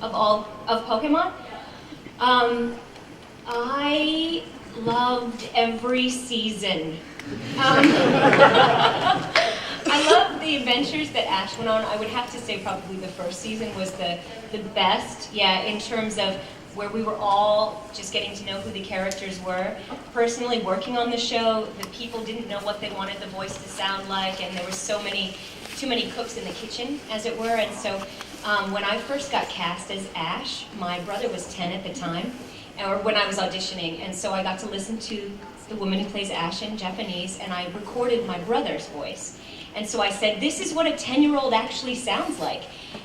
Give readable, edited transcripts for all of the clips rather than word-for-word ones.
of Pokemon. I loved every season. I love the adventures that Ash went on. I would have to say probably the first season was the best, yeah, in terms of where we were all just getting to know who the characters were. Personally, working on the show, the people didn't know what they wanted the voice to sound like, and there were too many cooks in the kitchen, as it were. And so when I first got cast as Ash, my brother was 10 at the time, or when I was auditioning, and so I got to listen to the woman who plays Ash in Japanese, and I recorded my brother's voice. And so I said, this is what a 10-year-old actually sounds like.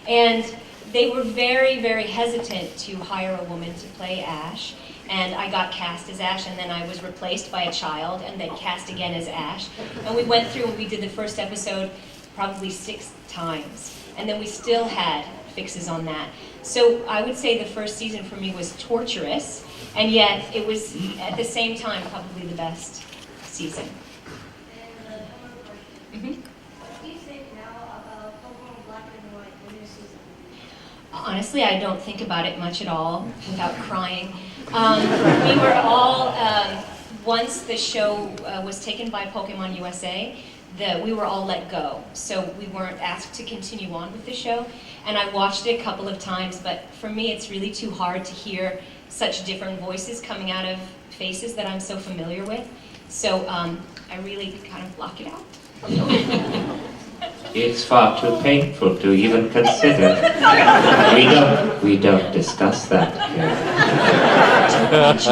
And they were very, very hesitant to hire a woman to play Ash. And I got cast as Ash, and then I was replaced by a child, and then cast again as Ash. And we went through and we did the first episode probably 6 times. And then we still had fixes on that. So I would say the first season for me was torturous, and yet it was, at the same time, probably the best season. Mm-hmm. Honestly, I don't think about it much at all without crying. We were all, once the show was taken by Pokemon USA, we were all let go. So we weren't asked to continue on with the show. And I watched it a couple of times, but for me it's really too hard to hear such different voices coming out of faces that I'm so familiar with. So I really kind of block it out. It's far too painful to even consider. We don't discuss that here. Black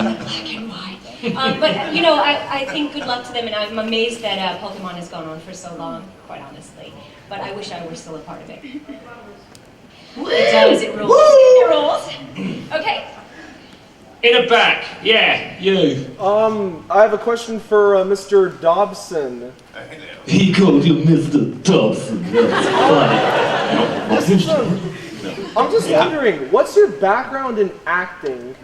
and white. But you know, I think good luck to them, and I'm amazed that Pokemon has gone on for so long, quite honestly. But I wish I were still a part of it. It does, it rules. It rules. Okay. In the back, yeah, you. I have a question for Mr. Dobson. He called you Mr. Dobson. That's funny. I'm just wondering, what's your background in acting?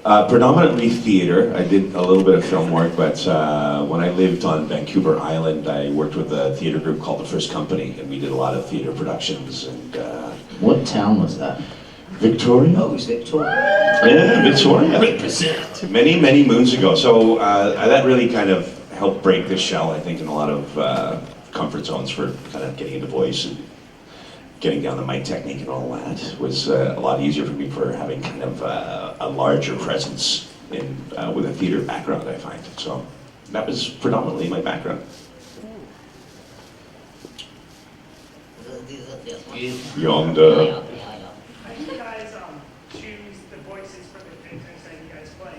Predominantly theater. I did a little bit of film work, but when I lived on Vancouver Island, I worked with a theater group called The First Company, and we did a lot of theater productions. And what town was that? Victoria? Oh, it was Victoria. Yeah, Victoria. Represent. Many, many moons ago. So that really kind of helped break the shell, I think, in a lot of comfort zones for kind of getting into voice and getting down the mic technique and all that. Was a lot easier for me for having kind of a larger presence in with a theater background, I find. So that was predominantly my background. Yonder. How do you guys choose the voices for the characters that you guys play?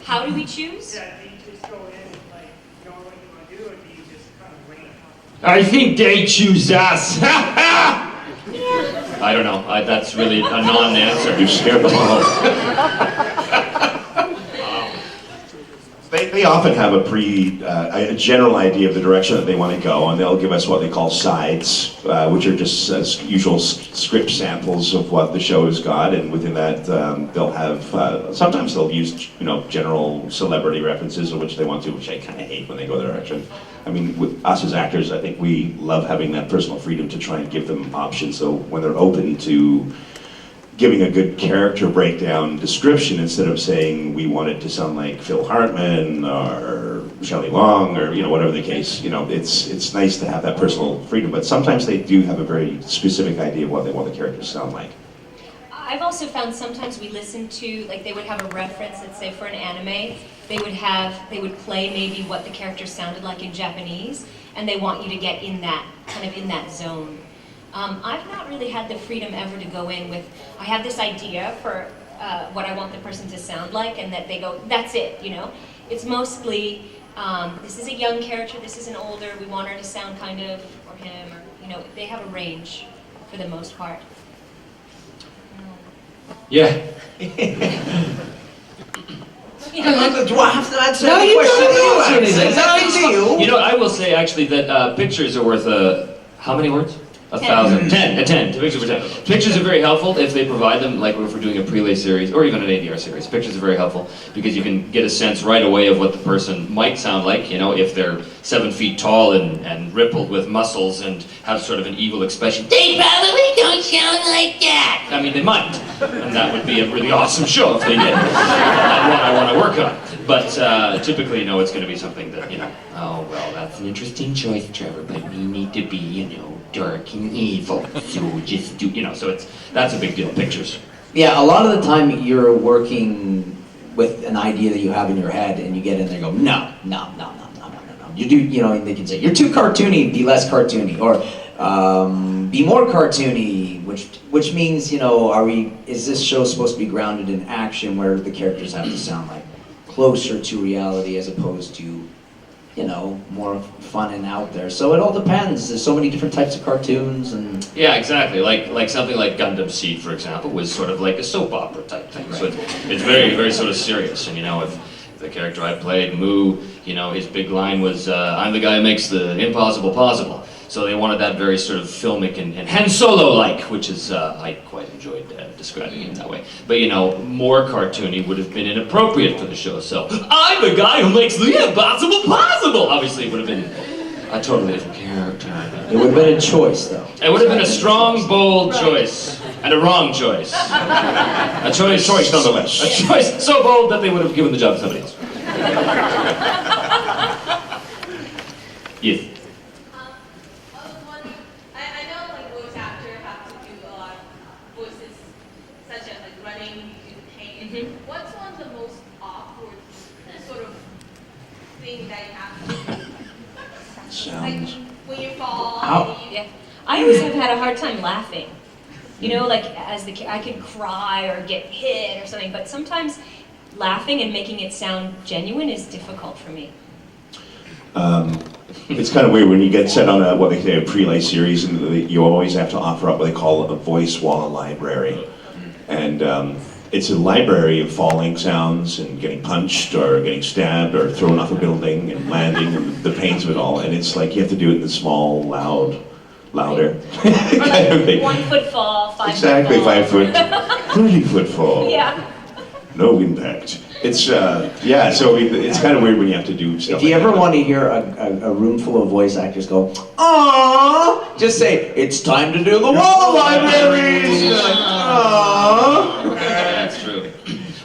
How do we choose? Yeah, do you just go in and like know what you want to do, or do you just kind of wing it? I think they choose us. I don't know. That's really a non-answer. You scared them all. They often have a general idea of the direction that they want to go, and they'll give us what they call sides, which are just usual script samples of what the show has got, and within that they'll have, sometimes they'll use general celebrity references, which they want to, which I kind of hate when they go that direction. I mean, with us as actors, I think we love having that personal freedom to try and give them options, so when they're open to giving a good character breakdown description, instead of saying we want it to sound like Phil Hartman or Shelley Long or whatever the case, it's nice to have that personal freedom, but sometimes they do have a very specific idea of what they want the character to sound like. I've also found sometimes we listen to, like they would have a reference, let's say for an anime, they would play maybe what the character sounded like in Japanese, and they want you to get in that, kind of in that zone. I've not really had the freedom ever to go in with, I have this idea for what I want the person to sound like, and that they go, that's it, It's mostly, this is a young character, this is an older, we want her to sound kind of, or him, or, they have a range for the most part. Yeah. Do I have to answer No, any you question? don't answer Is anything. that ideal? I will say actually that pictures are worth, how many words? 1,000, 10, a 10, pictures for 10. Pictures are very helpful if they provide them, like if we're doing a prelay series, or even an ADR series. Pictures are very helpful, because you can get a sense right away of what the person might sound like, you know, if they're 7 feet tall and rippled with muscles and have sort of an evil expression. They probably don't sound like that! I mean, they might, and that would be a really awesome show if they did. And one I want to work on. But typically, you know, it's going to be something that, you know, oh, well, that's an interesting choice, Trevor, but we need to be, you know, dark and evil, so just do, you know, so that's a big deal, pictures. Yeah, a lot of the time you're working with an idea that you have in your head, and you get in there and go, no. You do, you know, and they can say, you're too cartoony, be less cartoony, or be more cartoony, which means, you know, is this show supposed to be grounded in action where the characters have to sound like closer to reality as opposed to, you know, more fun and out there. So it all depends. There's so many different types of cartoons and... Yeah, exactly. Like something like Gundam Seed, for example, was sort of like a soap opera type thing. Right. So it's very, very sort of serious. And, you know, if the character I played, Moo, you know, his big line was, I'm the guy who makes the impossible possible. So they wanted that very sort of filmic and Han Solo-like, which is, I quite enjoyed describing it that way. But, you know, more cartoony would have been inappropriate for the show. So, I'm the guy who makes the impossible possible! Obviously, it would have been a totally different character. It would have been a choice, though. It would have been a strong, bold choice. And a wrong choice. A choice nonetheless. A choice so bold that they would have given the job to somebody else. Yes. What's one of the most awkward sort of thing that you have to do? Sounds. Like when you fall. Yeah. I always have had a hard time laughing. You know, like I could cry or get hit or something, but sometimes laughing and making it sound genuine is difficult for me. It's kind of weird when you get set on what they say a prelay series, and you always have to offer up what they call a voice wall library, and it's a library of falling sounds and getting punched or getting stabbed or thrown off a building and landing and the pains of it all, and it's like you have to do it in the small, louder kind of thing. 1 foot fall, 5 Exactly, foot fall. 5 foot, 30 foot fall. Yeah. No impact. It's yeah. So it's kind of weird when you have to do stuff. If you like ever that. want to hear a room full of voice actors go, aww, just say, it's time to do the wall libraries. Aww. That's true.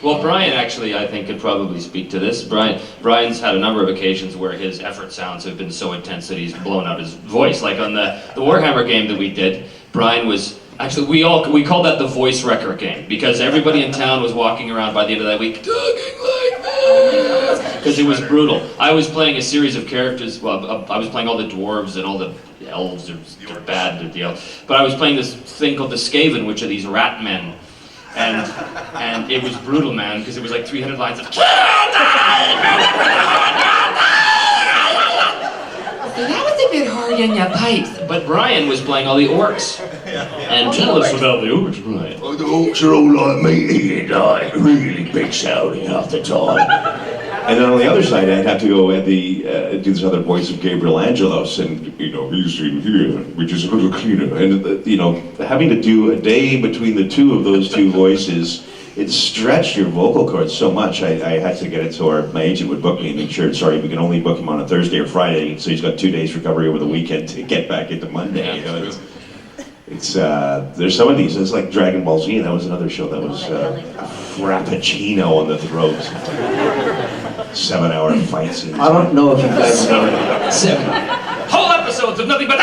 Well, Brian actually, I think, could probably speak to this. Brian's had a number of occasions where his effort sounds have been so intense that he's blown out his voice. Like on the Warhammer game that we did, Brian was... Actually, we called that the voice wrecker game, because everybody in town was walking around by the end of that week talking like this, because it was brutal. I was playing a series of characters, well, I was playing all the dwarves and all the elves, they're bad, they're the elves, but I was playing this thing called the Skaven, which are these rat men, and it was brutal, man, because it was like 300 lines of that was a bit hard on your pipes. But Brian was playing all the orcs. And tell us about the orcs, Brian. Oh, the orcs are all like me, and I really big shouting half the time. And then on the other side, I'd have to go at do this other voice of Gabriel Angelos, and you know, he's in here, which is a little cleaner. And you know, having to do a day between the two of those two voices, it stretched your vocal cords so much. I had to get it so my agent would book me and make sure, sorry, we can only book him on a Thursday or Friday, so he's got 2 days recovery over the weekend to get back into Monday. You know, it's there's some of these. It's like Dragon Ball Z. That was another show that was frappuccino on the throat. 7-hour fight scenes. I don't know if you guys know. 7 Whole episodes of nothing but